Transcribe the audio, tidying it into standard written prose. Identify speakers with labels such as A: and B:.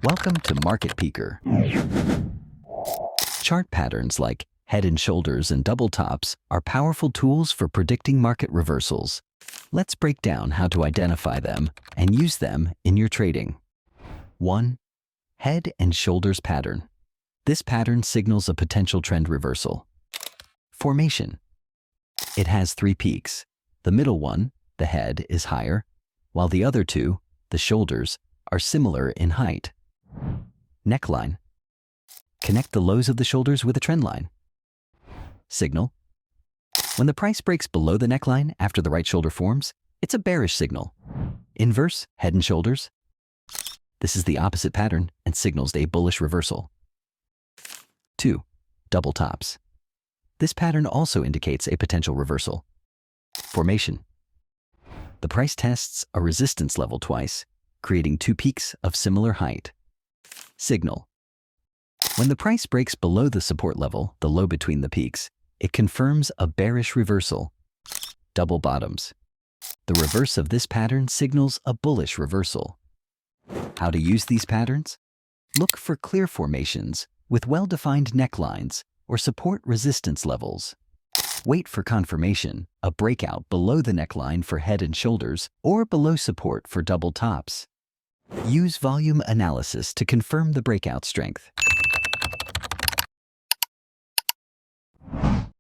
A: Welcome to Market Peeker. Chart patterns like head and shoulders and double tops are powerful tools for predicting market reversals. Let's break down how to identify them and use them in your trading. 1. Head and shoulders pattern. This pattern signals a potential trend reversal. Formation. It has 3 peaks. The middle one, the head, is higher, while the other 2, the shoulders, are similar in height. Neckline. Connect the lows of the shoulders with a trend line. Signal. When the price breaks below the neckline after the right shoulder forms, it's a bearish signal. Inverse, head and shoulders. This is the opposite pattern and signals a bullish reversal. 2. Double tops. This pattern also indicates a potential reversal. Formation. The price tests a resistance level twice, creating 2 peaks of similar height. Signal. When the price breaks below the support level, the low between the peaks, it confirms a bearish reversal. Double bottoms. The reverse of this pattern signals a bullish reversal. How to use these patterns? Look for clear formations with well-defined necklines or support resistance levels. Wait for confirmation, a breakout below the neckline for head and shoulders or below support for double tops. Use volume analysis to confirm the breakout strength.